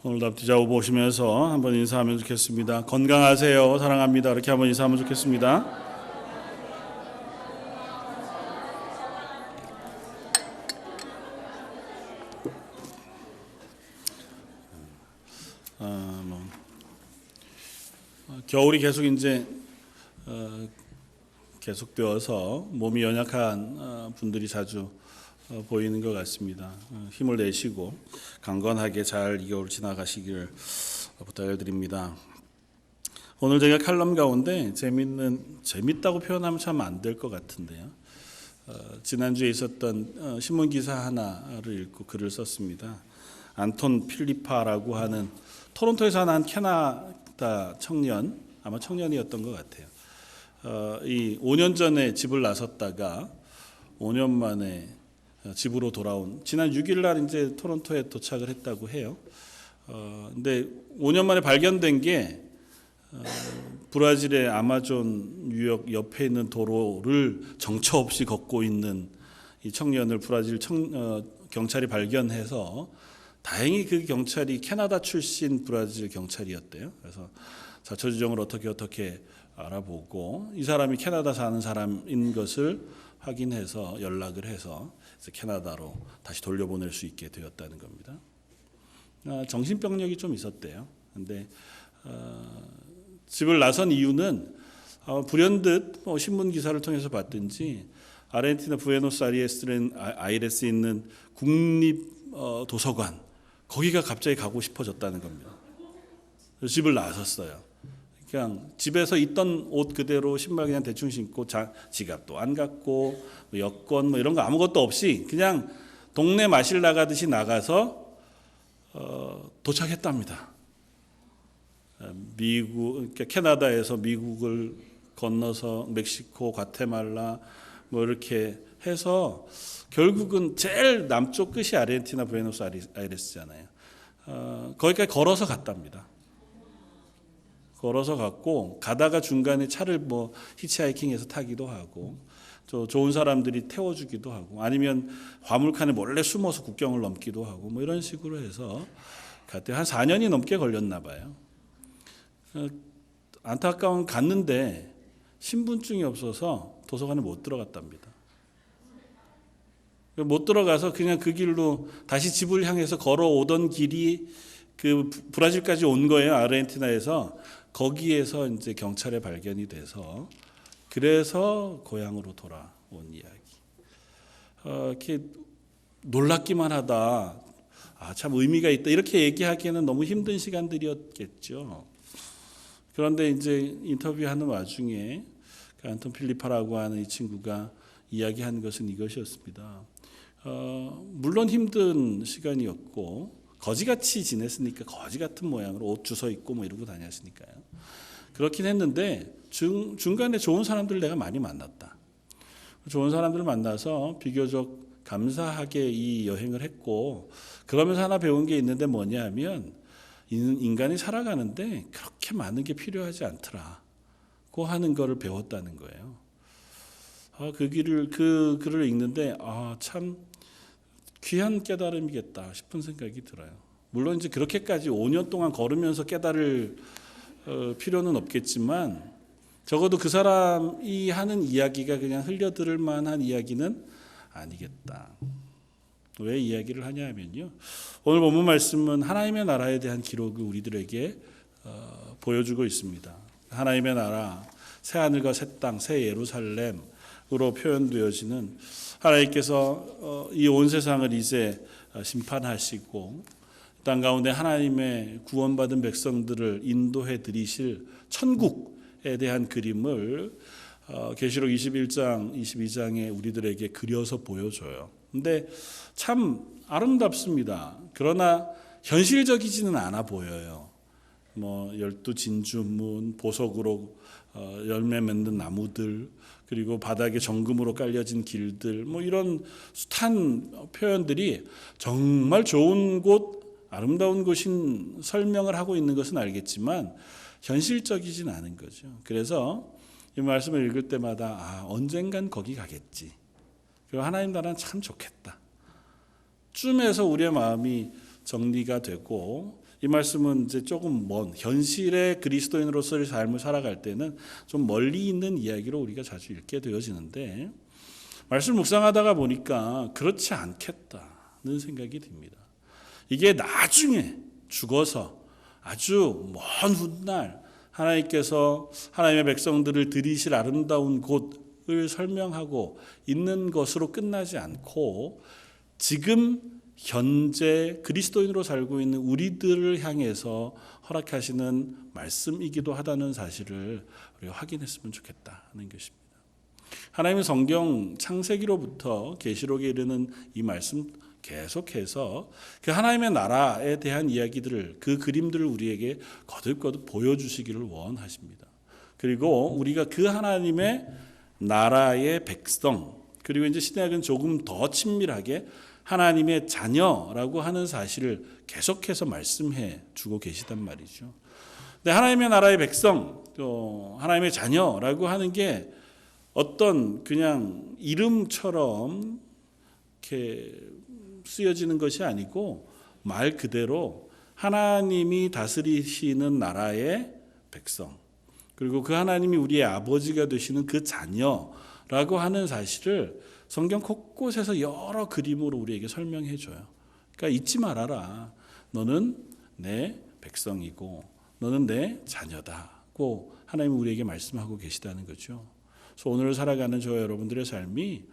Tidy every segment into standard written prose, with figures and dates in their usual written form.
오늘도 앞뒤 좌우 보시면서 한번 인사하면 좋겠습니다. 건강하세요. 사랑합니다. 이렇게 한번 인사하면 좋겠습니다. 겨울이 계속 이제 계속되어서 몸이 연약한 분들이 자주 보이는 것 같습니다. 힘을 내시고 강건하게 잘 이 겨울 지나가시길 부탁을 드립니다. 오늘 제가 칼럼 가운데 재밌다고 표현하면 참 안 될 것 같은데요. 지난주에 있었던 신문 기사 하나를 읽고 글을 썼습니다. 안톤 필리파라고 하는 토론토에서 난 캐나다 청년, 아마 청년이었던 것 같아요. 이 5년 전에 집을 나섰다가 5년 만에 집으로 돌아온, 지난 6일 날 이제 토론토에 도착을 했다고 해요. 근데 5년 만에 발견된 게 브라질의 아마존 유역 옆에 있는 도로를 정처 없이 걷고 있는 이 청년을 브라질 경찰이 발견해서, 다행히 그 경찰이 캐나다 출신 브라질 경찰이었대요. 그래서 자초지종을 어떻게 알아보고 이 사람이 캐나다 사는 사람인 것을 확인해서 연락을 해서 캐나다로 다시 돌려보낼 수 있게 되었다는 겁니다. 정신병력이 좀 있었대요. 근데 집을 나선 이유는 불현듯 신문 기사를 통해서 봤든지 아르헨티나 부에노스아이레스에 있는 국립 도서관, 거기가 갑자기 가고 싶어졌다는 겁니다. 그래서 집을 나섰어요. 그냥 집에서 있던 옷 그대로 신발 그냥 대충 신고 지갑도 안 갖고 여권 이런 거 아무것도 없이 그냥 동네 마실 나가듯이 나가서 도착했답니다. 그러니까 캐나다에서 미국을 건너서 멕시코, 과테말라 이렇게 해서 결국은 제일 남쪽 끝이 아르헨티나 부에노스아이레스잖아요. 거기까지 걸어서 갔답니다. 걸어서 갔고, 가다가 중간에 차를 히치하이킹해서 타기도 하고, 또 좋은 사람들이 태워주기도 하고, 아니면 화물칸에 몰래 숨어서 국경을 넘기도 하고, 이런 식으로 해서 갔대요. 한 4년이 넘게 걸렸나 봐요. 안타까운, 갔는데 신분증이 없어서 도서관에 못 들어갔답니다. 못 들어가서 그냥 그 길로 다시 집을 향해서 걸어오던 길이 그 브라질까지 온 거예요. 아르헨티나에서. 거기에서 이제 경찰에 발견이 돼서, 그래서 고향으로 돌아온 이야기. 이렇게 놀랍기만 하다. 참 의미가 있다. 이렇게 얘기하기에는 너무 힘든 시간들이었겠죠. 그런데 이제 인터뷰하는 와중에 안톤 필리파라고 하는 이 친구가 이야기한 것은 이것이었습니다. 물론 힘든 시간이었고, 거지같이 지냈으니까, 거지 같은 모양으로 옷 주워 입고 이러고 다녔으니까요. 그렇긴 했는데 중간에 좋은 사람들을 내가 많이 만났다. 좋은 사람들을 만나서 비교적 감사하게 이 여행을 했고, 그러면서 하나 배운 게 있는데 뭐냐 하면, 인간이 살아가는데 그렇게 많은 게 필요하지 않더라고 하는 거를 배웠다는 거예요. 그 글을 읽는데 참 귀한 깨달음이겠다 싶은 생각이 들어요. 물론 이제 그렇게까지 5년 동안 걸으면서 깨달을 필요는 없겠지만, 적어도 그 사람이 하는 이야기가 그냥 흘려들을 만한 이야기는 아니겠다. 왜 이야기를 하냐 하면요, 오늘 본문 말씀은 하나님의 나라에 대한 기록을 우리들에게 보여주고 있습니다. 하나님의 나라, 새 하늘과 새 땅, 새 예루살렘으로 표현되어지는, 하나님께서 이 온 세상을 이제 심판하시고 땅 가운데 하나님의 구원받은 백성들을 인도해 드리실 천국에 대한 그림을 계시록 21장, 22장에 우리들에게 그려서 보여줘요. 근데 참 아름답습니다. 그러나 현실적이지는 않아 보여요. 12진주문, 보석으로 열매 맺는 나무들, 그리고 바닥에 정금으로 깔려진 길들, 이런 숱한 표현들이 정말 좋은 곳, 아름다운 곳인 설명을 하고 있는 것은 알겠지만 현실적이진 않은 거죠. 그래서 이 말씀을 읽을 때마다 언젠간 거기 가겠지. 그리고 하나님 나라는 참 좋겠다. 쯤에서 우리의 마음이 정리가 되고 이 말씀은 이제 조금 먼 현실의 그리스도인으로서의 삶을 살아갈 때는 좀 멀리 있는 이야기로 우리가 자주 읽게 되어지는데 말씀 묵상하다가 보니까 그렇지 않겠다는 생각이 듭니다. 이게 나중에 죽어서 아주 먼 훗날 하나님께서 하나님의 백성들을 들이실 아름다운 곳을 설명하고 있는 것으로 끝나지 않고 지금 현재 그리스도인으로 살고 있는 우리들을 향해서 허락하시는 말씀이기도 하다는 사실을 우리가 확인했으면 좋겠다는 것입니다. 하나님의 성경 창세기로부터 계시록에 이르는 이 말씀 계속해서 그 하나님의 나라에 대한 이야기들을 그 그림들을 우리에게 거듭거듭 보여주시기를 원하십니다. 그리고 우리가 그 하나님의 나라의 백성 그리고 이제 신약은 조금 더 친밀하게 하나님의 자녀라고 하는 사실을 계속해서 말씀해 주고 계시단 말이죠. 근데 하나님의 나라의 백성, 또 하나님의 자녀라고 하는 게 어떤 그냥 이름처럼 이렇게 쓰여지는 것이 아니고 말 그대로 하나님이 다스리시는 나라의 백성, 그리고 그 하나님이 우리의 아버지가 되시는 그 자녀라고 하는 사실을 성경 곳곳에서 여러 그림으로 우리에게 설명해 줘요. 그러니까 잊지 말아라. 너는 내 백성이고 너는 내 자녀다고 하나님이 우리에게 말씀하고 계시다는 거죠. 그래서 오늘 살아가는 저와 여러분들의 삶이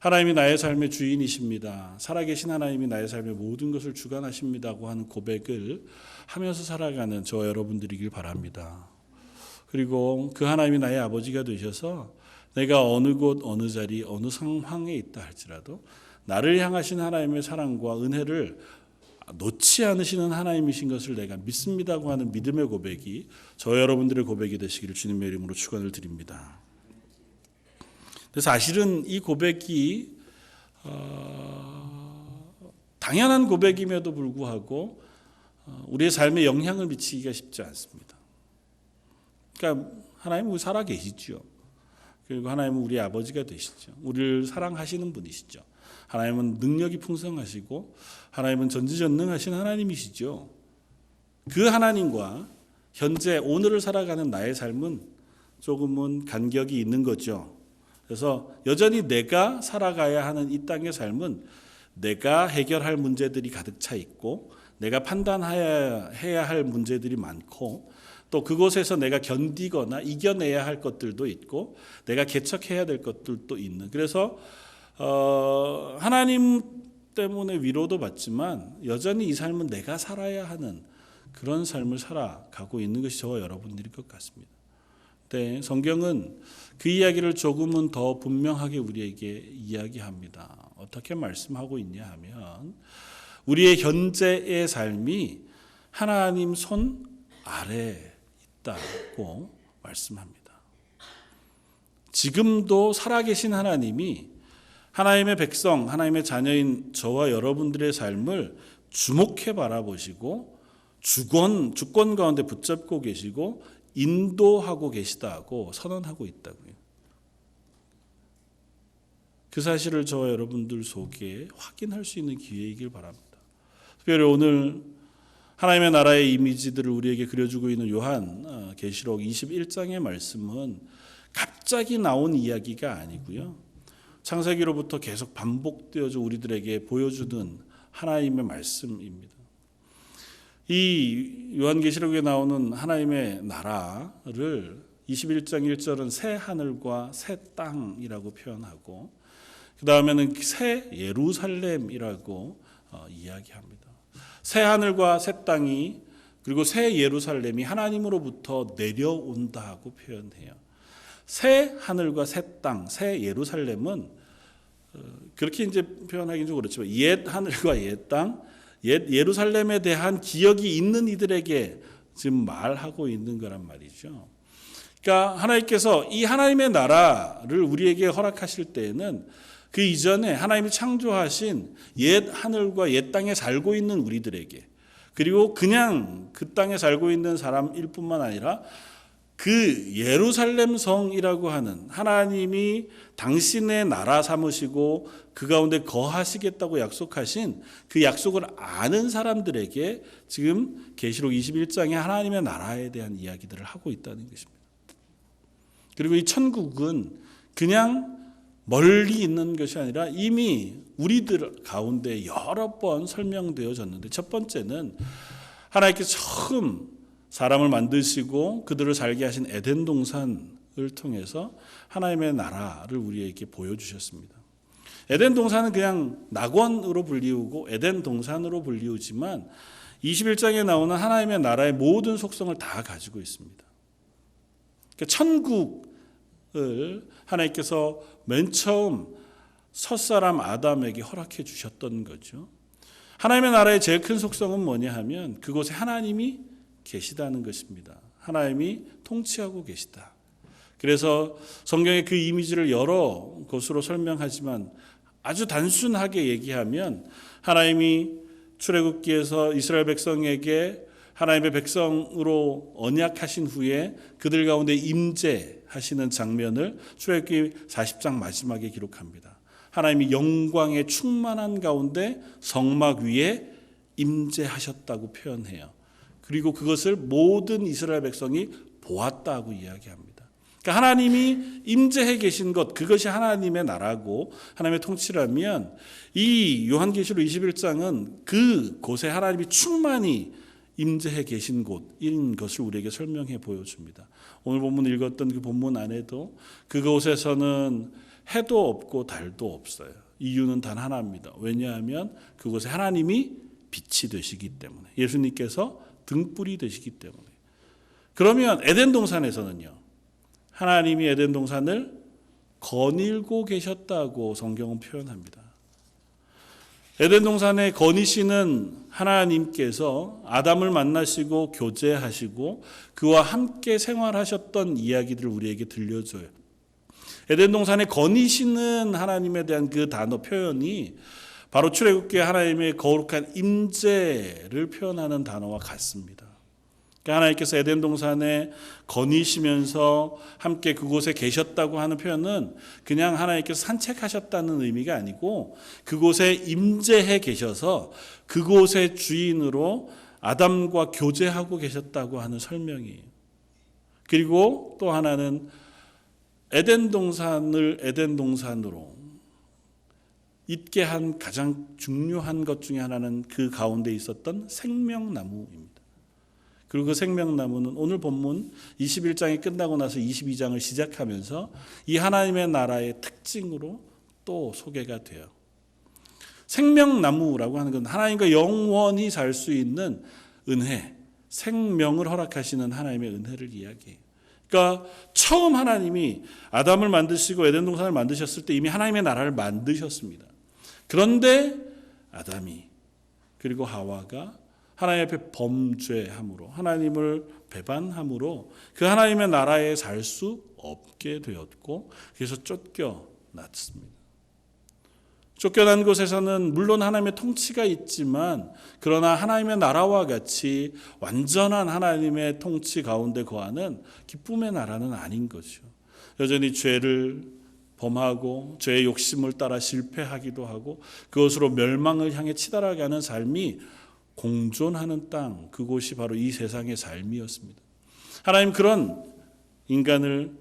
하나님이 나의 삶의 주인이십니다. 살아계신 하나님이 나의 삶의 모든 것을 주관하십니다고 하는 고백을 하면서 살아가는 저와 여러분들이길 바랍니다. 그리고 그 하나님이 나의 아버지가 되셔서 내가 어느 곳 어느 자리 어느 상황에 있다 할지라도 나를 향하신 하나님의 사랑과 은혜를 놓지 않으시는 하나님이신 것을 내가 믿습니다고 하는 믿음의 고백이 저와 여러분들의 고백이 되시기를 주님의 이름으로 축원을 드립니다. 그래서 사실은 이 고백이 당연한 고백임에도 불구하고 우리의 삶에 영향을 미치기가 쉽지 않습니다. 그러니까 하나님은 살아 계시죠. 그리고 하나님은 우리의 아버지가 되시죠. 우리를 사랑하시는 분이시죠. 하나님은 능력이 풍성하시고 하나님은 전지전능하신 하나님이시죠. 그 하나님과 현재 오늘을 살아가는 나의 삶은 조금은 간격이 있는 거죠. 그래서 여전히 내가 살아가야 하는 이 땅의 삶은 내가 해결할 문제들이 가득 차 있고 내가 판단해야 할 문제들이 많고 또 그곳에서 내가 견디거나 이겨내야 할 것들도 있고 내가 개척해야 될 것들도 있는, 그래서 하나님 때문에 위로도 받지만 여전히 이 삶은 내가 살아야 하는 그런 삶을 살아가고 있는 것이 저와 여러분들일 것 같습니다. 네, 성경은 그 이야기를 조금은 더 분명하게 우리에게 이야기합니다. 어떻게 말씀하고 있냐 하면 우리의 현재의 삶이 하나님 손 아래에 있다고 말씀합니다. 지금도 살아계신 하나님이 하나님의 백성, 하나님의 자녀인 저와 여러분들의 삶을 주목해 바라보시고 주권 가운데 붙잡고 계시고 인도하고 계시다고 선언하고 있다고요. 그 사실을 저와 여러분들 속에 확인할 수 있는 기회이길 바랍니다. 특별히 오늘 하나님의 나라의 이미지들을 우리에게 그려주고 있는 요한 계시록 21장의 말씀은 갑자기 나온 이야기가 아니고요. 창세기로부터 계속 반복되어져 우리들에게 보여주는 하나님의 말씀입니다. 이 요한계시록에 나오는 하나님의 나라를 21장 1절은 새 하늘과 새 땅이라고 표현하고 그 다음에는 새 예루살렘이라고 이야기합니다. 새 하늘과 새 땅이 그리고 새 예루살렘이 하나님으로부터 내려온다고 표현해요. 새 하늘과 새 땅, 새 예루살렘은 그렇게 이제 표현하기는 좀 그렇지만 옛 하늘과 옛 땅, 옛 예루살렘에 대한 기억이 있는 이들에게 지금 말하고 있는 거란 말이죠. 그러니까 하나님께서 이 하나님의 나라를 우리에게 허락하실 때에는 그 이전에 하나님이 창조하신 옛 하늘과 옛 땅에 살고 있는 우리들에게, 그리고 그냥 그 땅에 살고 있는 사람일 뿐만 아니라 그 예루살렘 성이라고 하는 하나님이 당신의 나라 삼으시고 그 가운데 거하시겠다고 약속하신 그 약속을 아는 사람들에게 지금 계시록 21장에 하나님의 나라에 대한 이야기들을 하고 있다는 것입니다. 그리고 이 천국은 그냥 멀리 있는 것이 아니라 이미 우리들 가운데 여러 번 설명되어졌는데, 첫 번째는 하나님께서 처음 사람을 만드시고 그들을 살게 하신 에덴 동산을 통해서 하나님의 나라를 우리에게 보여주셨습니다. 에덴 동산은 그냥 낙원으로 불리우고 에덴 동산으로 불리우지만 21장에 나오는 하나님의 나라의 모든 속성을 다 가지고 있습니다. 그러니까 천국을 하나님께서 맨 처음 첫사람 아담에게 허락해 주셨던 거죠. 하나님의 나라의 제일 큰 속성은 뭐냐 하면 그곳에 하나님이 계시다는 것입니다. 하나님이 통치하고 계시다. 그래서 성경의 그 이미지를 여러 것으로 설명하지만 아주 단순하게 얘기하면 하나님이 출애굽기에서 이스라엘 백성에게 하나님의 백성으로 언약하신 후에 그들 가운데 임재하시는 장면을 출애굽기 40장 마지막에 기록합니다. 하나님이 영광의 충만한 가운데 성막 위에 임재하셨다고 표현해요. 그리고 그것을 모든 이스라엘 백성이 보았다고 이야기합니다. 그러니까 하나님이 임재해 계신 것, 그것이 하나님의 나라고 하나님의 통치라면 이 요한계시록 21장은 그곳에 하나님이 충만히 임재해 계신 곳인 것을 우리에게 설명해 보여줍니다. 오늘 본문 읽었던 그 본문 안에도 그곳에서는 해도 없고 달도 없어요. 이유는 단 하나입니다. 왜냐하면 그곳에 하나님이 빛이 되시기 때문에, 예수님께서 등불이 되시기 때문에. 그러면 에덴 동산에서는요, 하나님이 에덴 동산을 거닐고 계셨다고 성경은 표현합니다. 에덴 동산에 거니시는 하나님께서 아담을 만나시고 교제하시고 그와 함께 생활하셨던 이야기들을 우리에게 들려줘요. 에덴 동산에 거니시는 하나님에 대한 그 단어 표현이 바로 출애굽기에 하나님의 거룩한 임재를 표현하는 단어와 같습니다. 그러니까 하나님께서 에덴 동산에 거니시면서 함께 그곳에 계셨다고 하는 표현은 그냥 하나님께서 산책하셨다는 의미가 아니고 그곳에 임재해 계셔서 그곳의 주인으로 아담과 교제하고 계셨다고 하는 설명이에요. 그리고 또 하나는 에덴 동산을 에덴 동산으로 있게 한 가장 중요한 것 중에 하나는 그 가운데 있었던 생명나무입니다. 그리고 그 생명나무는 오늘 본문 21장이 끝나고 나서 22장을 시작하면서 이 하나님의 나라의 특징으로 또 소개가 돼요. 생명나무라고 하는 건 하나님과 영원히 살 수 있는 은혜, 생명을 허락하시는 하나님의 은혜를 이야기해요. 그러니까 처음 하나님이 아담을 만드시고 에덴 동산을 만드셨을 때 이미 하나님의 나라를 만드셨습니다. 그런데 아담이 그리고 하와가 하나님 앞에 범죄함으로, 하나님을 배반함으로 그 하나님의 나라에 살 수 없게 되었고, 그래서 쫓겨났습니다. 쫓겨난 곳에서는 물론 하나님의 통치가 있지만, 그러나 하나님의 나라와 같이 완전한 하나님의 통치 가운데 거하는 기쁨의 나라는 아닌 거죠. 여전히 죄를 범하고 죄의 욕심을 따라 실패하기도 하고 그것으로 멸망을 향해 치달아가는 삶이 공존하는 땅, 그곳이 바로 이 세상의 삶이었습니다. 하나님 그런 인간을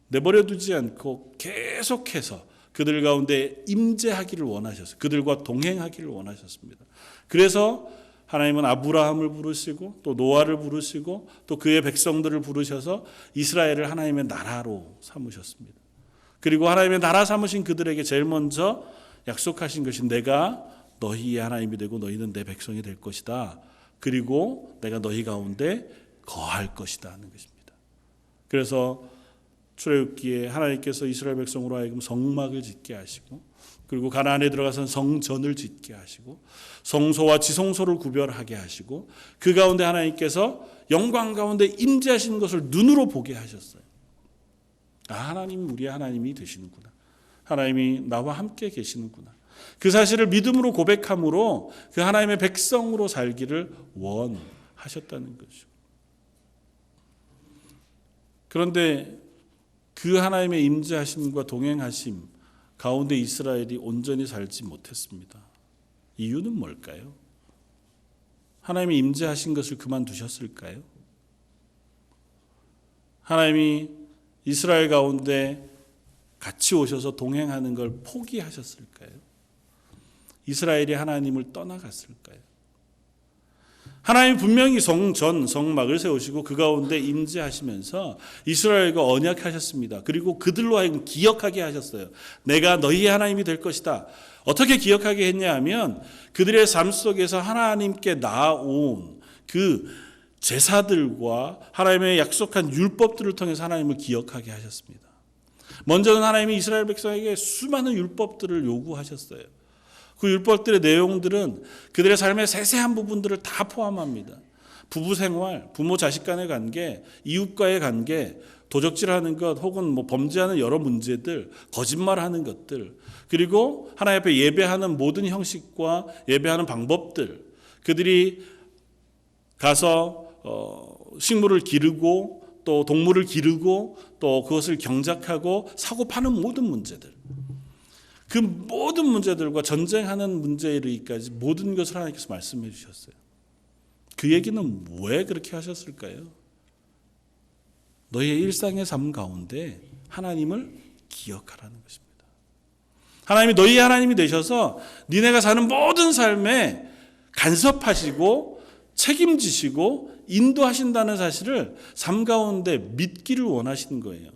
내버려 두지 않고 계속해서 그들 가운데 임재하기를 원하셨어요. 그들과 동행하기를 원하셨습니다. 그래서 하나님은 아브라함을 부르시고 또 노아를 부르시고 또 그의 백성들을 부르셔서 이스라엘을 하나님의 나라로 삼으셨습니다. 그리고 하나님의 나라 삼으신 그들에게 제일 먼저 약속하신 것이 내가 너희의 하나님이 되고 너희는 내 백성이 될 것이다. 그리고 내가 너희 가운데 거할 것이다 하는 것입니다. 그래서 출애굽기에 하나님께서 이스라엘 백성으로 하여금 성막을 짓게 하시고 그리고 가나안에 들어가서는 성전을 짓게 하시고 성소와 지성소를 구별하게 하시고 그 가운데 하나님께서 영광 가운데 임재하시는 것을 눈으로 보게 하셨어요. 아, 하나님이 우리의 하나님이 되시는구나. 하나님이 나와 함께 계시는구나. 그 사실을 믿음으로 고백함으로 그 하나님의 백성으로 살기를 원하셨다는 거죠. 그런데 그 하나님의 임재하심과 동행하심 가운데 이스라엘이 온전히 살지 못했습니다. 이유는 뭘까요? 하나님이 임재하신 것을 그만두셨을까요? 하나님이 이스라엘 가운데 같이 오셔서 동행하는 걸 포기하셨을까요? 이스라엘이 하나님을 떠나갔을까요? 하나님 분명히 성막을 세우시고 그 가운데 임재하시면서 이스라엘과 언약하셨습니다. 그리고 그들로 하여금 기억하게 하셨어요. 내가 너희의 하나님이 될 것이다. 어떻게 기억하게 했냐 하면 그들의 삶 속에서 하나님께 나아온 그 제사들과 하나님의 약속한 율법들을 통해서 하나님을 기억하게 하셨습니다. 먼저는 하나님이 이스라엘 백성에게 수많은 율법들을 요구하셨어요. 그 율법들의 내용들은 그들의 삶의 세세한 부분들을 다 포함합니다. 부부 생활, 부모 자식 간의 관계, 이웃과의 관계, 도적질하는 것 혹은 범죄하는 여러 문제들, 거짓말하는 것들, 그리고 하나님 앞에 예배하는 모든 형식과 예배하는 방법들, 그들이 가서 식물을 기르고 또 동물을 기르고 또 그것을 경작하고 사고 파는 모든 문제들, 그 모든 문제들과 전쟁하는 문제에 이르기까지 모든 것을 하나님께서 말씀해 주셨어요. 그 얘기는 왜 그렇게 하셨을까요? 너희의 일상의 삶 가운데 하나님을 기억하라는 것입니다. 하나님이 너희의 하나님이 되셔서 니네가 사는 모든 삶에 간섭하시고 책임지시고 인도하신다는 사실을 삶 가운데 믿기를 원하시는 거예요.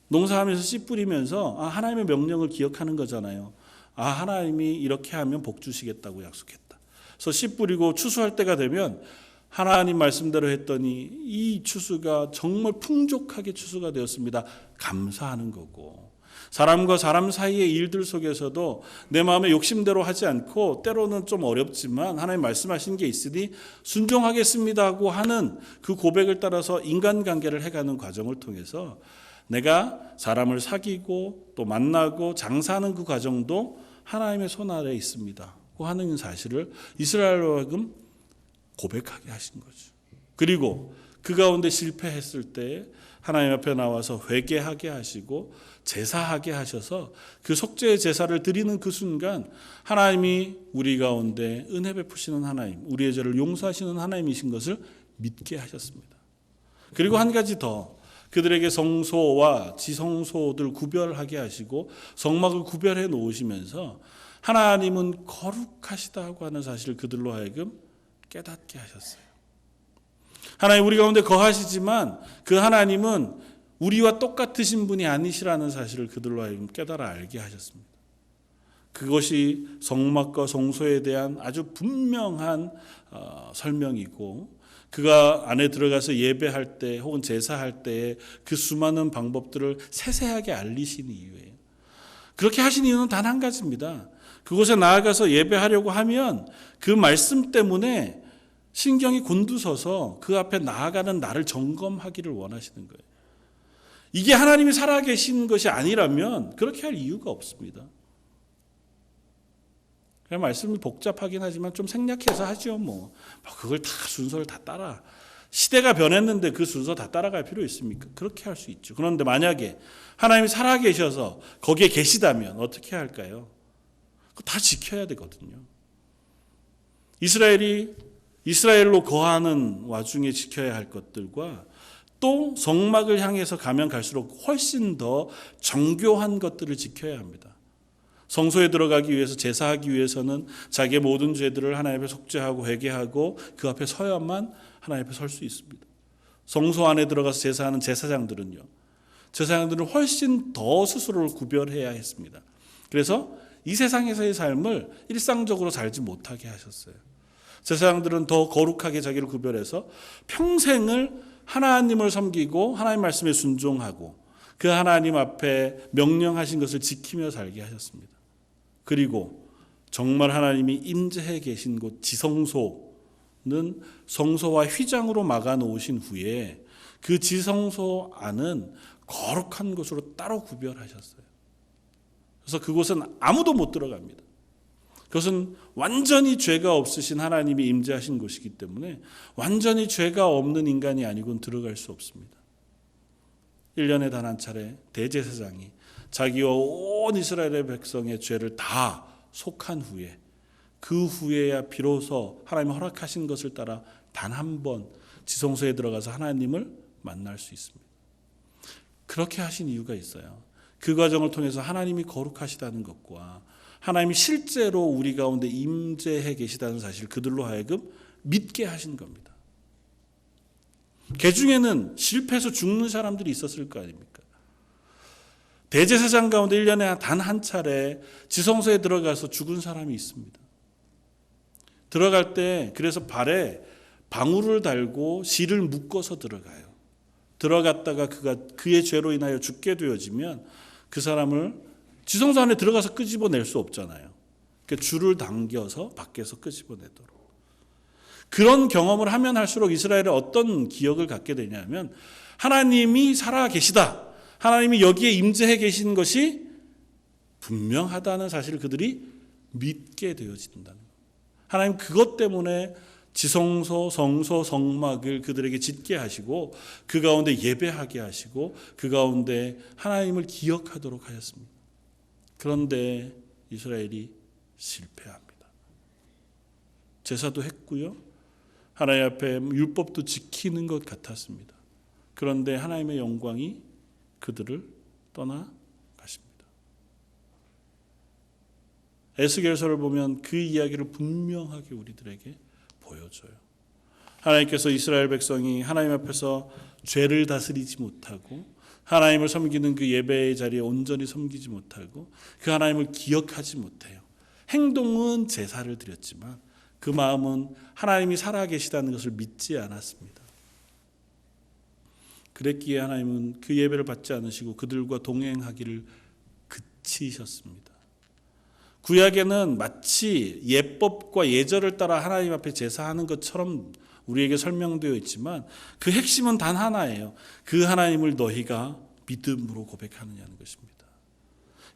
농사하면서 씨 뿌리면서 하나님의 명령을 기억하는 거잖아요. 하나님이 이렇게 하면 복 주시겠다고 약속했다. 그래서 씨 뿌리고 추수할 때가 되면 하나님 말씀대로 했더니 이 추수가 정말 풍족하게 추수가 되었습니다. 감사하는 거고, 사람과 사람 사이의 일들 속에서도 내 마음의 욕심대로 하지 않고 때로는 좀 어렵지만 하나님 말씀하신 게 있으니 순종하겠습니다고 하는 그 고백을 따라서 인간관계를 해가는 과정을 통해서 내가 사람을 사귀고 또 만나고 장사하는 그 과정도 하나님의 손 아래에 있습니다 하는 사실을 이스라엘로 하여금 고백하게 하신 거죠. 그리고 그 가운데 실패했을 때 하나님 앞에 나와서 회개하게 하시고 제사하게 하셔서 그 속죄의 제사를 드리는 그 순간 하나님이 우리 가운데 은혜 베푸시는 하나님, 우리의 죄를 용서하시는 하나님이신 것을 믿게 하셨습니다. 그리고 한 가지 더, 그들에게 성소와 지성소들 구별하게 하시고 성막을 구별해 놓으시면서 하나님은 거룩하시다고 하는 사실을 그들로 하여금 깨닫게 하셨어요. 하나님 우리 가운데 거하시지만 그 하나님은 우리와 똑같으신 분이 아니시라는 사실을 그들로 하여금 깨달아 알게 하셨습니다. 그것이 성막과 성소에 대한 아주 분명한 설명이고, 그가 안에 들어가서 예배할 때 혹은 제사할 때의 그 수많은 방법들을 세세하게 알리신 이유예요. 그렇게 하신 이유는 단 한 가지입니다. 그곳에 나아가서 예배하려고 하면 그 말씀 때문에 신경이 곤두서서 그 앞에 나아가는 나를 점검하기를 원하시는 거예요. 이게 하나님이 살아계신 것이 아니라면 그렇게 할 이유가 없습니다. 말씀이 복잡하긴 하지만 좀 생략해서 하죠. 그걸 다 순서를 다 따라. 시대가 변했는데 그 순서 다 따라갈 필요 있습니까? 그렇게 할 수 있죠. 그런데 만약에 하나님이 살아계셔서 거기에 계시다면 어떻게 할까요? 다 지켜야 되거든요. 이스라엘로 거하는 와중에 지켜야 할 것들과 또 성막을 향해서 가면 갈수록 훨씬 더 정교한 것들을 지켜야 합니다. 성소에 들어가기 위해서 제사하기 위해서는 자기의 모든 죄들을 하나님 앞에 속죄하고 회개하고 그 앞에 서야만 하나님 앞에 설 수 있습니다. 성소 안에 들어가서 제사하는 제사장들은 훨씬 더 스스로를 구별해야 했습니다. 그래서 이 세상에서의 삶을 일상적으로 살지 못하게 하셨어요. 제사장들은 더 거룩하게 자기를 구별해서 평생을 하나님을 섬기고 하나님 말씀에 순종하고 그 하나님 앞에 명령하신 것을 지키며 살게 하셨습니다. 그리고 정말 하나님이 임재해 계신 곳 지성소는 성소와 휘장으로 막아 놓으신 후에 그 지성소 안은 거룩한 곳으로 따로 구별하셨어요. 그래서 그곳은 아무도 못 들어갑니다. 그것은 완전히 죄가 없으신 하나님이 임재하신 곳이기 때문에 완전히 죄가 없는 인간이 아니고는 들어갈 수 없습니다. 1년에 단 한 차례 대제사장이 자기와 온 이스라엘의 백성의 죄를 다 속한 후에 그 후에야 비로소 하나님이 허락하신 것을 따라 단 한 번 지성소에 들어가서 하나님을 만날 수 있습니다. 그렇게 하신 이유가 있어요. 그 과정을 통해서 하나님이 거룩하시다는 것과 하나님이 실제로 우리 가운데 임재해 계시다는 사실 그들로 하여금 믿게 하신 겁니다. 그 중에는 실패해서 죽는 사람들이 있었을 거 아닙니까? 대제사장 가운데 1년에 단 한 차례 지성소에 들어가서 죽은 사람이 있습니다. 들어갈 때 그래서 발에 방울을 달고 실을 묶어서 들어가요. 들어갔다가 그의 죄로 인하여 죽게 되어지면 그 사람을 지성소 안에 들어가서 끄집어낼 수 없잖아요. 그러니까 줄을 당겨서 밖에서 끄집어내도록. 그런 경험을 하면 할수록 이스라엘은 어떤 기억을 갖게 되냐면 하나님이 살아 계시다. 하나님이 여기에 임재해 계신 것이 분명하다는 사실을 그들이 믿게 되어진다는 거예요. 하나님 그것 때문에 지성소, 성소, 성막을 그들에게 짓게 하시고 그 가운데 예배하게 하시고 그 가운데 하나님을 기억하도록 하셨습니다. 그런데 이스라엘이 실패합니다. 제사도 했고요. 하나님 앞에 율법도 지키는 것 같았습니다. 그런데 하나님의 영광이 그들을 떠나가십니다. 에스겔서를 보면 그 이야기를 분명하게 우리들에게 보여줘요. 하나님께서 이스라엘 백성이 하나님 앞에서 죄를 다스리지 못하고 하나님을 섬기는 그 예배의 자리에 온전히 섬기지 못하고 그 하나님을 기억하지 못해요. 행동은 제사를 드렸지만 그 마음은 하나님이 살아계시다는 것을 믿지 않았습니다. 그랬기에 하나님은 그 예배를 받지 않으시고 그들과 동행하기를 그치셨습니다. 구약에는 마치 예법과 예절을 따라 하나님 앞에 제사하는 것처럼 우리에게 설명되어 있지만 그 핵심은 단 하나예요. 그 하나님을 너희가 믿음으로 고백하느냐는 것입니다.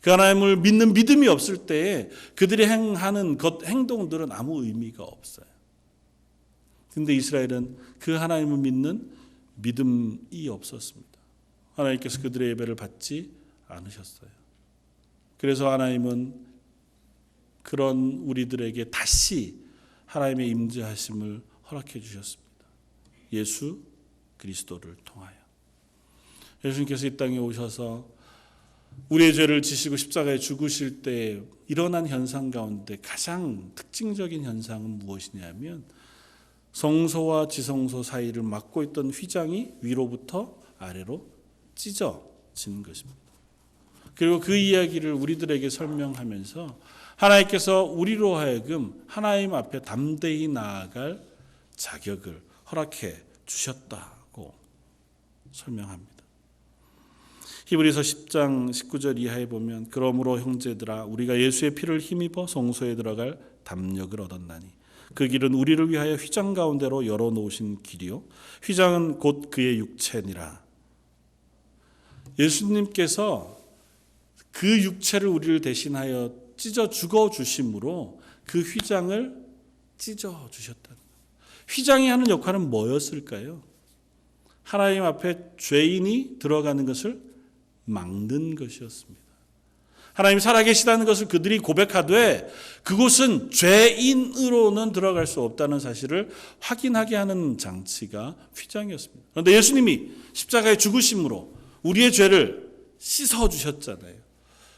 그 하나님을 믿는 믿음이 없을 때에 그들이 행하는 행동들은 아무 의미가 없어요. 그런데 이스라엘은 그 하나님을 믿는 믿음이 없었습니다. 하나님께서 그들의 예배를 받지 않으셨어요. 그래서 하나님은 그런 우리들에게 다시 하나님의 임재하심을 허락해 주셨습니다. 예수 그리스도를 통하여. 예수님께서 이 땅에 오셔서 우리의 죄를 지시고 십자가에 죽으실 때 일어난 현상 가운데 가장 특징적인 현상은 무엇이냐면 성소와 지성소 사이를 막고 있던 휘장이 위로부터 아래로 찢어지는 것입니다. 그리고 그 이야기를 우리들에게 설명하면서 하나님께서 우리로 하여금 하나님 앞에 담대히 나아갈 자격을 허락해 주셨다고 설명합니다. 히브리서 10장 19절 이하에 보면 그러므로 형제들아 우리가 예수의 피를 힘입어 성소에 들어갈 담력을 얻었나니 그 길은 우리를 위하여 휘장 가운데로 열어놓으신 길이요 휘장은 곧 그의 육체니라. 예수님께서 그 육체를 우리를 대신하여 찢어 죽어 주심으로 그 휘장을 찢어 주셨다. 휘장이 하는 역할은 뭐였을까요? 하나님 앞에 죄인이 들어가는 것을 막는 것이었습니다. 하나님이 살아계시다는 것을 그들이 고백하되 그곳은 죄인으로는 들어갈 수 없다는 사실을 확인하게 하는 장치가 휘장이었습니다. 그런데 예수님이 십자가에 죽으심으로 우리의 죄를 씻어주셨잖아요.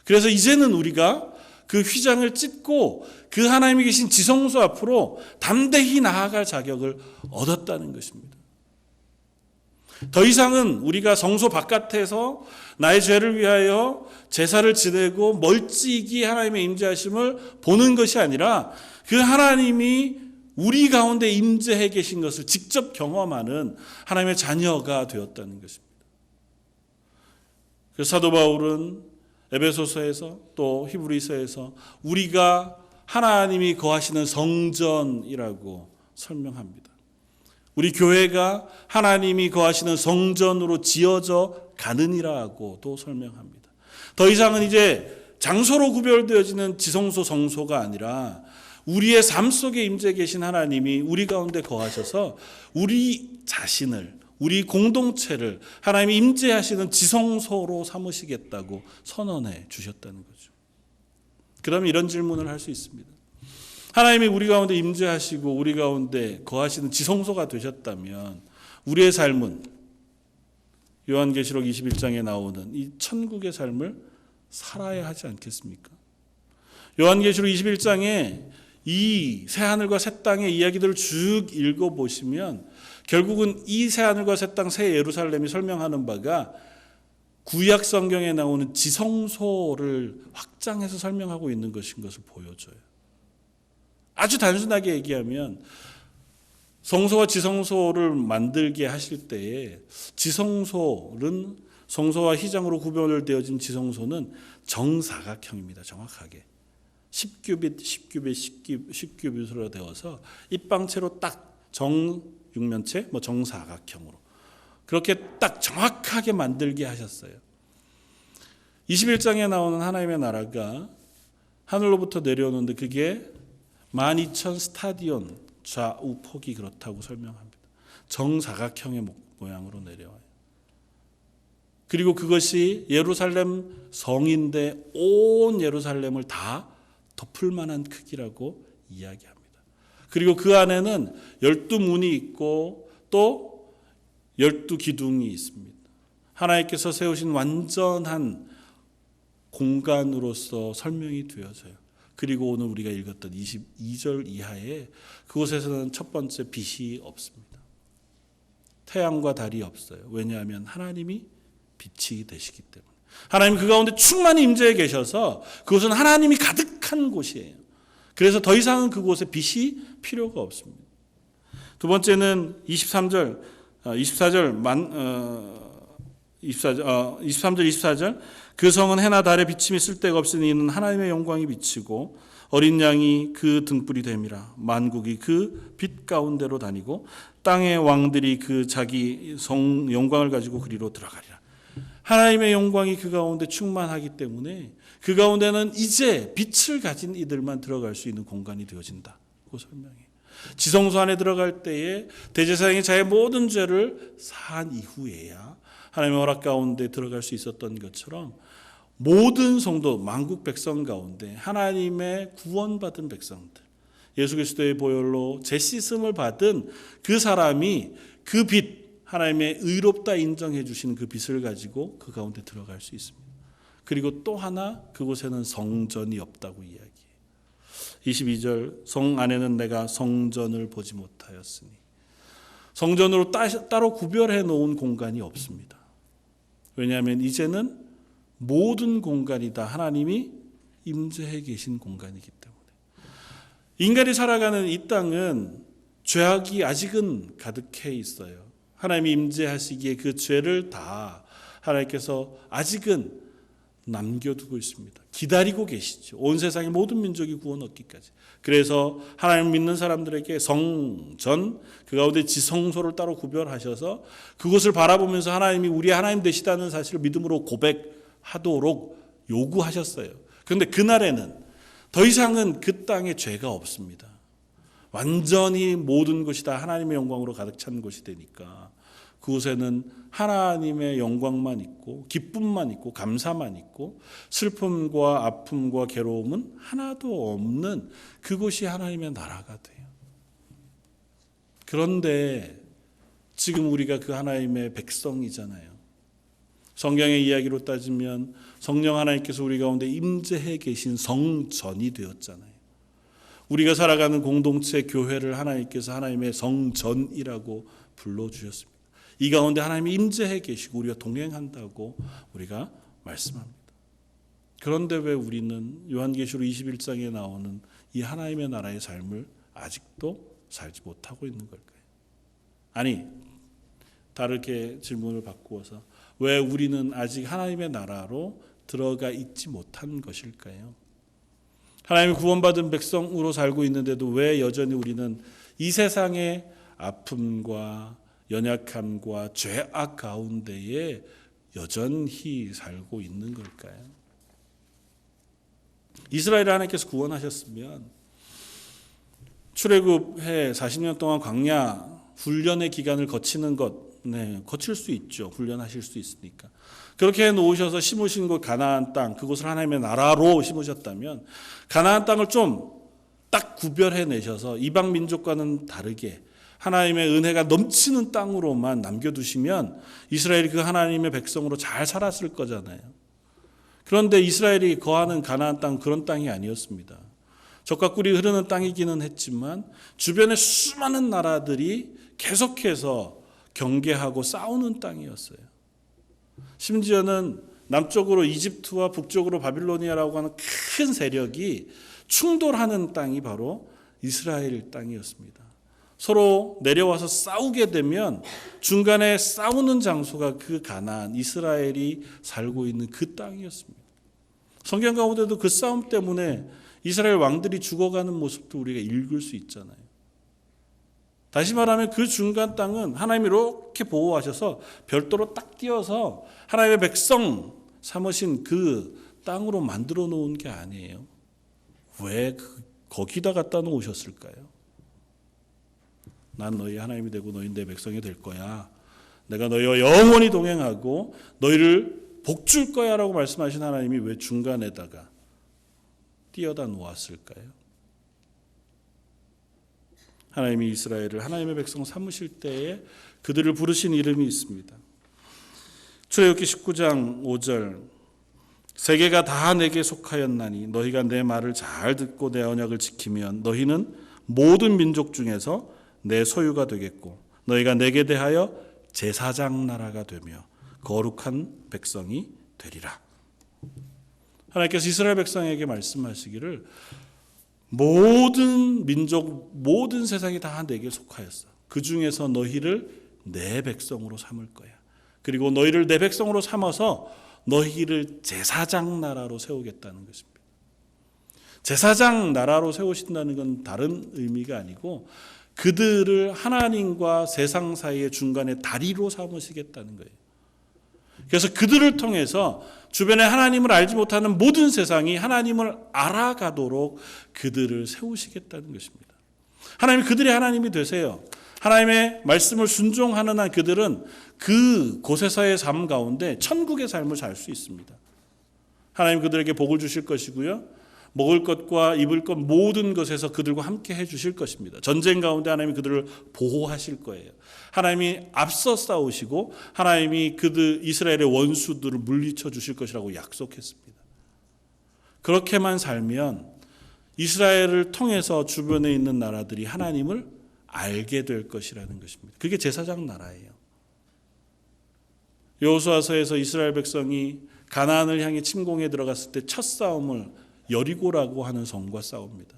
그래서 이제는 우리가 그 휘장을 찢고 그 하나님이 계신 지성소 앞으로 담대히 나아갈 자격을 얻었다는 것입니다. 더 이상은 우리가 성소 바깥에서 나의 죄를 위하여 제사를 지내고 멀찍이 하나님의 임재하심을 보는 것이 아니라 그 하나님이 우리 가운데 임재해 계신 것을 직접 경험하는 하나님의 자녀가 되었다는 것입니다. 그래서 사도 바울은 에베소서에서 또 히브리서에서 우리가 하나님이 거하시는 성전이라고 설명합니다. 우리 교회가 하나님이 거하시는 성전으로 지어져 가느니라고도 설명합니다. 더 이상은 이제 장소로 구별되어지는 지성소 성소가 아니라 우리의 삶 속에 임재 계신 하나님이 우리 가운데 거하셔서 우리 자신을, 우리 공동체를 하나님이 임재하시는 지성소로 삼으시겠다고 선언해 주셨다는 거죠. 그러면 이런 질문을 할 수 있습니다. 하나님이 우리 가운데 임재하시고 우리 가운데 거하시는 지성소가 되셨다면 우리의 삶은 요한계시록 21장에 나오는 이 천국의 삶을 살아야 하지 않겠습니까? 요한계시록 21장에 이 새하늘과 새 땅의 이야기들을 쭉 읽어보시면 결국은 이 새하늘과 새 땅, 새 예루살렘이 설명하는 바가 구약 성경에 나오는 지성소를 확장해서 설명하고 있는 것인 것을 보여줘요. 아주 단순하게 얘기하면 성소와 지성소를 만들게 하실 때에 지성소는 성소와 휘장으로 구별되어진 지성소는 정사각형입니다. 정확하게 10규빗으로 되어서 입방체로 딱 정육면체, 정사각형으로 그렇게 딱 정확하게 만들게 하셨어요. 21장에 나오는 하나님의 나라가 하늘로부터 내려오는데 그게 12,000 스타디온 좌우 폭이 그렇다고 설명합니다. 정사각형의 모양으로 내려와요. 그리고 그것이 예루살렘 성인데 온 예루살렘을 다 덮을 만한 크기라고 이야기합니다. 그리고 그 안에는 12문이 있고 또 12기둥이 있습니다. 하나님께서 세우신 완전한 공간으로서 설명이 되어져요. 그리고 오늘 우리가 읽었던 22절 이하에 그곳에서는 첫 번째 빛이 없습니다. 태양과 달이 없어요. 왜냐하면 하나님이 빛이 되시기 때문에. 하나님 그 가운데 충만히 임재해 계셔서 그곳은 하나님이 가득한 곳이에요. 그래서 더 이상은 그곳에 빛이 필요가 없습니다. 두 번째는 23절 24절 그 성은 해나 달의 비침이 쓸데가 없으니 이는 하나님의 영광이 비치고 어린 양이 그 등불이 됨이라. 만국이 그 빛 가운데로 다니고 땅의 왕들이 그 자기 성 영광을 가지고 그리로 들어가리라. 하나님의 영광이 그 가운데 충만하기 때문에 그 가운데는 이제 빛을 가진 이들만 들어갈 수 있는 공간이 되어진다고 설명해요. 지성소 안에 들어갈 때에 대제사장이 자의 모든 죄를 사한 이후에야 하나님의 허락 가운데 들어갈 수 있었던 것처럼 모든 성도, 만국 백성 가운데 하나님의 구원받은 백성들, 예수 그리스도의 보혈로 재씻음을 받은 그 사람이 그 빛, 하나님의 의롭다 인정해 주신 그 빛을 가지고 그 가운데 들어갈 수 있습니다. 그리고 또 하나 그곳에는 성전이 없다고 이야기해요. 22절 성 안에는 내가 성전을 보지 못하였으니 성전으로 따로 구별해 놓은 공간이 없습니다. 왜냐하면 이제는 모든 공간이 다 하나님이 임재해 계신 공간이기 때문에. 인간이 살아가는 이 땅은 죄악이 아직은 가득해 있어요. 하나님이 임재하시기에 그 죄를 다 하나님께서 아직은 남겨두고 있습니다. 기다리고 계시죠. 온 세상의 모든 민족이 구원 얻기까지. 그래서 하나님 믿는 사람들에게 성전, 그 가운데 지성소를 따로 구별하셔서 그것을 바라보면서 하나님이 우리 하나님 되시다는 사실을 믿음으로 고백하도록 요구하셨어요. 그런데 그날에는 더 이상은 그 땅에 죄가 없습니다. 완전히 모든 것이 다 하나님의 영광으로 가득 찬 곳이 되니까 그곳에는 하나님의 영광만 있고 기쁨만 있고 감사만 있고 슬픔과 아픔과 괴로움은 하나도 없는 그곳이 하나님의 나라가 돼요. 그런데 지금 우리가 그 하나님의 백성이잖아요. 성경의 이야기로 따지면 성령 하나님께서 우리 가운데 임재해 계신 성전이 되었잖아요. 우리가 살아가는 공동체 교회를 하나님께서 하나님의 성전이라고 불러주셨습니다. 이 가운데 하나님이 임재해 계시고 우리가 동행한다고 우리가 말씀합니다. 그런데 왜 우리는 요한계시록 21장에 나오는 이 하나님의 나라의 삶을 아직도 살지 못하고 있는 걸까요? 아니, 다르게 질문을 바꾸어서 왜 우리는 아직 하나님의 나라로 들어가 있지 못한 것일까요? 하나님의 구원받은 백성으로 살고 있는데도 왜 여전히 우리는 이 세상의 아픔과 연약함과 죄악 가운데에 여전히 살고 있는 걸까요? 이스라엘을 하나님께서 구원하셨으면 출애굽해 40년 동안 광야 훈련의 기간을 거치는 것, 거칠 수 있죠. 훈련하실 수 있으니까. 그렇게 해 놓으셔서 심으신 곳 가나안 땅, 그곳을 하나님의 나라로 심으셨다면 가나안 땅을 좀 딱 구별해 내셔서 이방 민족과는 다르게 하나님의 은혜가 넘치는 땅으로만 남겨두시면 이스라엘이 그 하나님의 백성으로 잘 살았을 거잖아요. 그런데 이스라엘이 거하는 가나안 땅 그런 땅이 아니었습니다. 젖과 꿀이 흐르는 땅이기는 했지만 주변에 수많은 나라들이 계속해서 경계하고 싸우는 땅이었어요. 심지어는 남쪽으로 이집트와 북쪽으로 바빌로니아라고 하는 큰 세력이 충돌하는 땅이 바로 이스라엘 땅이었습니다. 서로 내려와서 싸우게 되면 중간에 싸우는 장소가 그 가나안, 이스라엘이 살고 있는 그 땅이었습니다. 성경 가운데도 그 싸움 때문에 이스라엘 왕들이 죽어가는 모습도 우리가 읽을 수 있잖아요. 다시 말하면 그 중간 땅은 하나님이 이렇게 보호하셔서 별도로 딱 띄어서 하나님의 백성 삼으신 그 땅으로 만들어 놓은 게 아니에요. 왜 거기다 갖다 놓으셨을까요? 난 너희 하나님이 되고 너희 내 백성이 될 거야. 내가 너희와 영원히 동행하고 너희를 복줄 거야 라고 말씀하신 하나님이 왜 중간에다가 띄어다 놓았을까요? 하나님이 이스라엘을 하나님의 백성 삼으실 때에 그들을 부르신 이름이 있습니다. 출애굽기 19장 5절 세계가 다 내게 속하였나니 너희가 내 말을 잘 듣고 내 언약을 지키면 너희는 모든 민족 중에서 내 소유가 되겠고 너희가 내게 대하여 제사장 나라가 되며 거룩한 백성이 되리라. 하나님께서 이스라엘 백성에게 말씀하시기를 모든 민족, 모든 세상이 다 내게 속하였어. 그 중에서 너희를 내 백성으로 삼을 거야. 그리고 너희를 내 백성으로 삼아서 너희를 제사장 나라로 세우겠다는 것입니다. 제사장 나라로 세우신다는 건 다른 의미가 아니고 그들을 하나님과 세상 사이의 중간에 다리로 삼으시겠다는 거예요. 그래서 그들을 통해서 주변에 하나님을 알지 못하는 모든 세상이 하나님을 알아가도록 그들을 세우시겠다는 것입니다. 하나님이 그들의 하나님이 되세요. 하나님의 말씀을 순종하는 한 그들은 그 곳에서의 삶 가운데 천국의 삶을 살 수 있습니다. 하나님 그들에게 복을 주실 것이고요. 먹을 것과 입을 것 모든 것에서 그들과 함께 해 주실 것입니다. 전쟁 가운데 하나님이 그들을 보호하실 거예요. 하나님이 앞서 싸우시고 하나님이 그들 이스라엘의 원수들을 물리쳐 주실 것이라고 약속했습니다. 그렇게만 살면 이스라엘을 통해서 주변에 있는 나라들이 하나님을 알게 될 것이라는 것입니다. 그게 제사장 나라예요. 여호수아서에서 이스라엘 백성이 가나안을 향해 침공에 들어갔을 때 첫 싸움을 여리고라고 하는 성과 싸웁니다.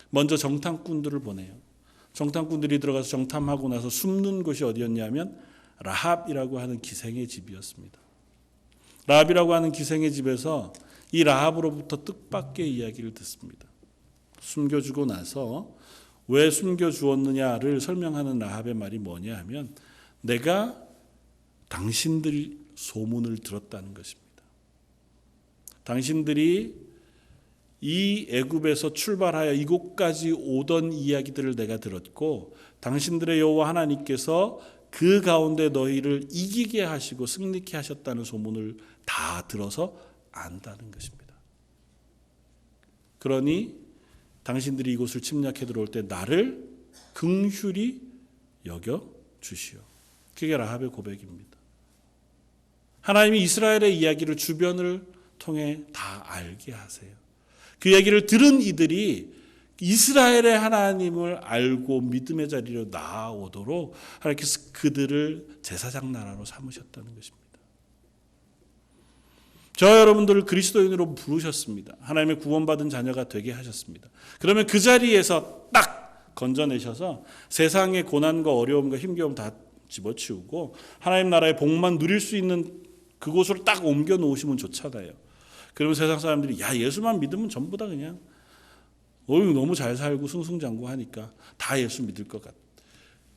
먼저 정탐꾼들을 보내요. 정탐꾼들이 들어가서 정탐하고 나서 숨는 곳이 어디였냐면 라합이라고 하는 기생의 집이었습니다. 라합이라고 하는 기생의 집에서 이 라합으로부터 뜻밖의 이야기를 듣습니다. 숨겨주고 나서 왜 숨겨주었느냐를 설명하는 라합의 말이 뭐냐 하면 내가 당신들 소문을 들었다는 것입니다. 당신들이 이 애굽에서 출발하여 이곳까지 오던 이야기들을 내가 들었고 당신들의 여호와 하나님께서 그 가운데 너희를 이기게 하시고 승리케 하셨다는 소문을 다 들어서 안다는 것입니다. 그러니 당신들이 이곳을 침략해 들어올 때 나를 긍휼히 여겨 주시오. 그게 라합의 고백입니다. 하나님이 이스라엘의 이야기를 주변을 통해 다 알게 하세요. 그 얘기를 들은 이들이 이스라엘의 하나님을 알고 믿음의 자리로 나아오도록 하나님께서 그들을 제사장 나라로 삼으셨다는 것입니다. 저 여러분들을 그리스도인으로 부르셨습니다. 하나님의 구원받은 자녀가 되게 하셨습니다. 그러면 그 자리에서 딱 건져내셔서 세상의 고난과 어려움과 힘겨움 다 집어치우고 하나님 나라의 복만 누릴 수 있는 그곳으로 딱 옮겨 놓으시면 좋잖아요. 그러면 세상 사람들이 야 예수만 믿으면 전부 다 그냥 너무 잘 살고 승승장구하니까 다 예수 믿을 것 같아.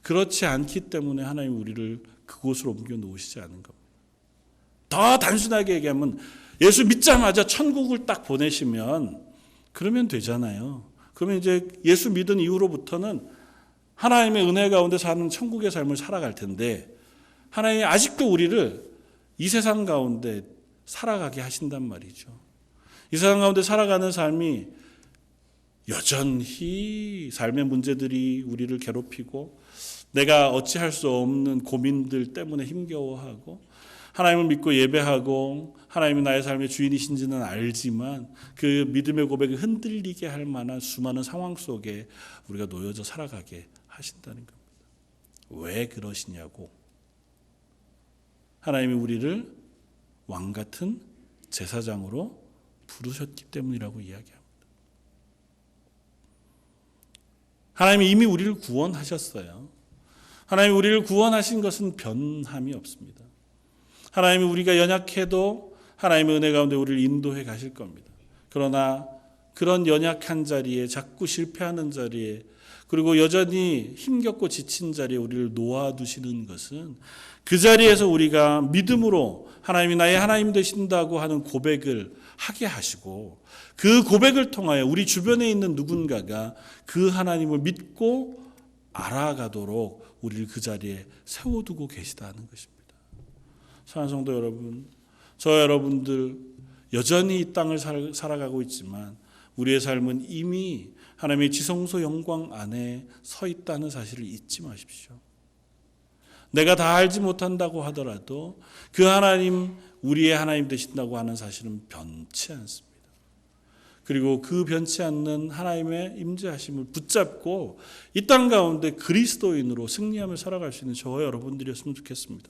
그렇지 않기 때문에 하나님 우리를 그곳으로 옮겨 놓으시지 않은 겁니다. 더 단순하게 얘기하면 예수 믿자마자 천국을 딱 보내시면 그러면 되잖아요. 그러면 이제 예수 믿은 이후로부터는 하나님의 은혜 가운데 사는 천국의 삶을 살아갈 텐데 하나님이 아직도 우리를 이 세상 가운데 살아가게 하신단 말이죠. 이 세상 가운데 살아가는 삶이 여전히 삶의 문제들이 우리를 괴롭히고 내가 어찌할 수 없는 고민들 때문에 힘겨워하고 하나님을 믿고 예배하고 하나님이 나의 삶의 주인이신지는 알지만 그 믿음의 고백을 흔들리게 할 만한 수많은 상황 속에 우리가 놓여져 살아가게 하신다는 겁니다. 왜 그러시냐고. 하나님이 우리를 왕 같은 제사장으로 부르셨기 때문이라고 이야기합니다. 하나님이 이미 우리를 구원하셨어요. 하나님이 우리를 구원하신 것은 변함이 없습니다. 하나님이 우리가 연약해도 하나님의 은혜 가운데 우리를 인도해 가실 겁니다. 그러나 그런 연약한 자리에 자꾸 실패하는 자리에 그리고 여전히 힘겹고 지친 자리에 우리를 놓아두시는 것은 그 자리에서 우리가 믿음으로 하나님이 나의 하나님 되신다고 하는 고백을 하게 하시고 그 고백을 통하여 우리 주변에 있는 누군가가 그 하나님을 믿고 알아가도록 우리를 그 자리에 세워두고 계시다는 것입니다. 사랑하는 성도 여러분, 저 여러분들 여전히 이 땅을 살아가고 있지만 우리의 삶은 이미 하나님의 지성소 영광 안에 서 있다는 사실을 잊지 마십시오. 내가 다 알지 못한다고 하더라도 그 하나님, 우리의 하나님 되신다고 하는 사실은 변치 않습니다. 그리고 그 변치 않는 하나님의 임재하심을 붙잡고 이 땅 가운데 그리스도인으로 승리하며 살아갈 수 있는 저와 여러분들이었으면 좋겠습니다.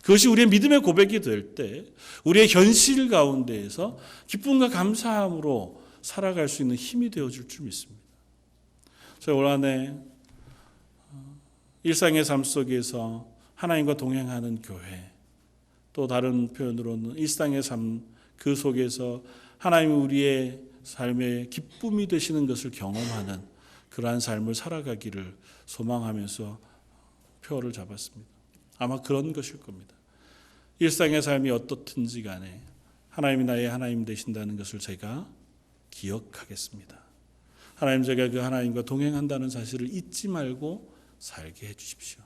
그것이 우리의 믿음의 고백이 될 때 우리의 현실 가운데에서 기쁨과 감사함으로 살아갈 수 있는 힘이 되어줄 줄 믿습니다. 저희 올 한해 일상의 삶 속에서 하나님과 동행하는 교회, 또 다른 표현으로는 일상의 삶 그 속에서 하나님이 우리의 삶의 기쁨이 되시는 것을 경험하는 그러한 삶을 살아가기를 소망하면서 표를 잡았습니다. 아마 그런 것일 겁니다. 일상의 삶이 어떻든지 간에 하나님이 나의 하나님 되신다는 것을 제가 기억하겠습니다. 하나님, 제가 그 하나님과 동행한다는 사실을 잊지 말고 살게 해주십시오.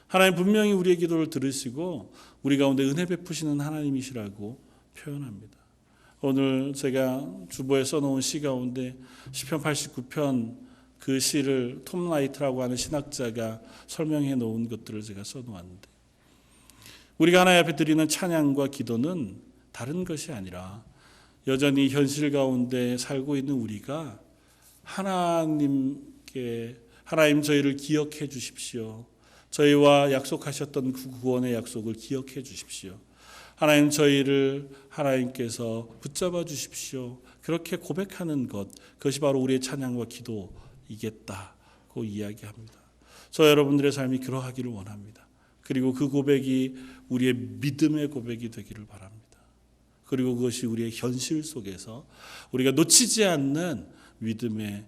하나님 분명히 우리의 기도를 들으시고 우리 가운데 은혜 베푸시는 하나님이시라고 표현합니다. 오늘 제가 주보에 써놓은 시 가운데 시편 89편 그 시를 톰 라이트라고 하는 신학자가 설명해 놓은 것들을 제가 써놓았는데, 우리가 하나님 앞에 드리는 찬양과 기도는 다른 것이 아니라 여전히 현실 가운데 살고 있는 우리가 하나님께 하나님 저희를 기억해 주십시오. 저희와 약속하셨던 그 구원의 약속을 기억해 주십시오. 하나님 저희를 하나님께서 붙잡아 주십시오. 그렇게 고백하는 것, 그것이 바로 우리의 찬양과 기도이겠다고 이야기합니다. 저 여러분들의 삶이 그러하기를 원합니다. 그리고 그 고백이 우리의 믿음의 고백이 되기를 바랍니다. 그리고 그것이 우리의 현실 속에서 우리가 놓치지 않는 믿음의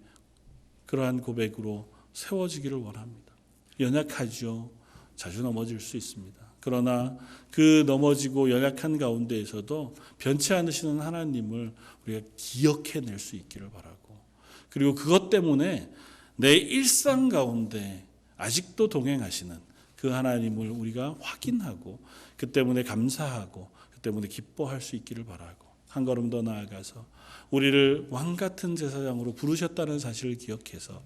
그러한 고백으로 세워지기를 원합니다. 연약하죠. 자주 넘어질 수 있습니다. 그러나 그 넘어지고 연약한 가운데에서도 변치 않으시는 하나님을 우리가 기억해낼 수 있기를 바라고, 그리고 그것 때문에 내 일상 가운데 아직도 동행하시는 그 하나님을 우리가 확인하고 그 때문에 감사하고 그 때문에 기뻐할 수 있기를 바라고, 한 걸음 더 나아가서 우리를 왕같은 제사장으로 부르셨다는 사실을 기억해서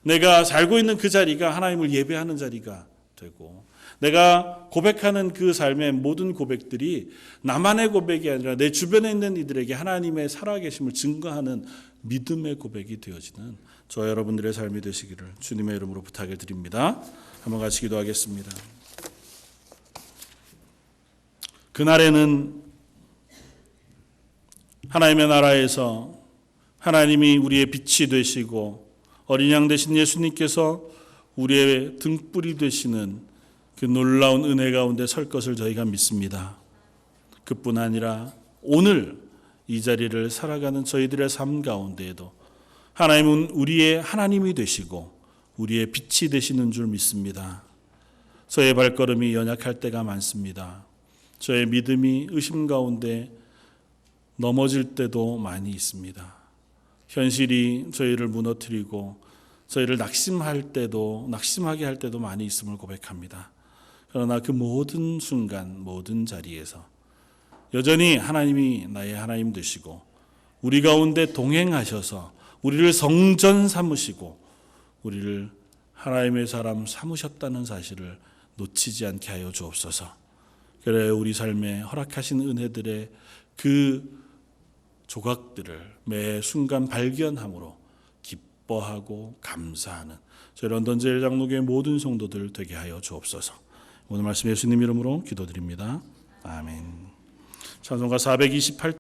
내가 살고 있는 그 자리가 하나님을 예배하는 자리가 되고, 내가 고백하는 그 삶의 모든 고백들이 나만의 고백이 아니라 내 주변에 있는 이들에게 하나님의 살아계심을 증거하는 믿음의 고백이 되어지는 저 여러분들의 삶이 되시기를 주님의 이름으로 부탁을 드립니다. 한번 같이 기도하겠습니다. 그날에는 하나님의 나라에서 하나님이 우리의 빛이 되시고 어린 양 되신 예수님께서 우리의 등불이 되시는 그 놀라운 은혜 가운데 설 것을 저희가 믿습니다. 그뿐 아니라 오늘 이 자리를 살아가는 저희들의 삶 가운데에도 하나님은 우리의 하나님이 되시고 우리의 빛이 되시는 줄 믿습니다. 저의 발걸음이 연약할 때가 많습니다. 저의 믿음이 의심 가운데 넘어질 때도 많이 있습니다. 현실이 저희를 무너뜨리고 저희를 낙심하게 할 때도 많이 있음을 고백합니다. 그러나 그 모든 순간, 모든 자리에서 여전히 하나님이 나의 하나님 되시고 우리 가운데 동행하셔서 우리를 성전 삼으시고 우리를 하나님의 사람 삼으셨다는 사실을 놓치지 않게 하여 주옵소서. 그래 우리 삶에 허락하신 은혜들의 그 조각들을 매 순간 발견함으로 기뻐하고 감사하는 저희 런던 제일 장로교회 모든 성도들 되게 하여 주옵소서. 오늘 말씀 예수님 이름으로 기도드립니다. 아멘. 찬송가 428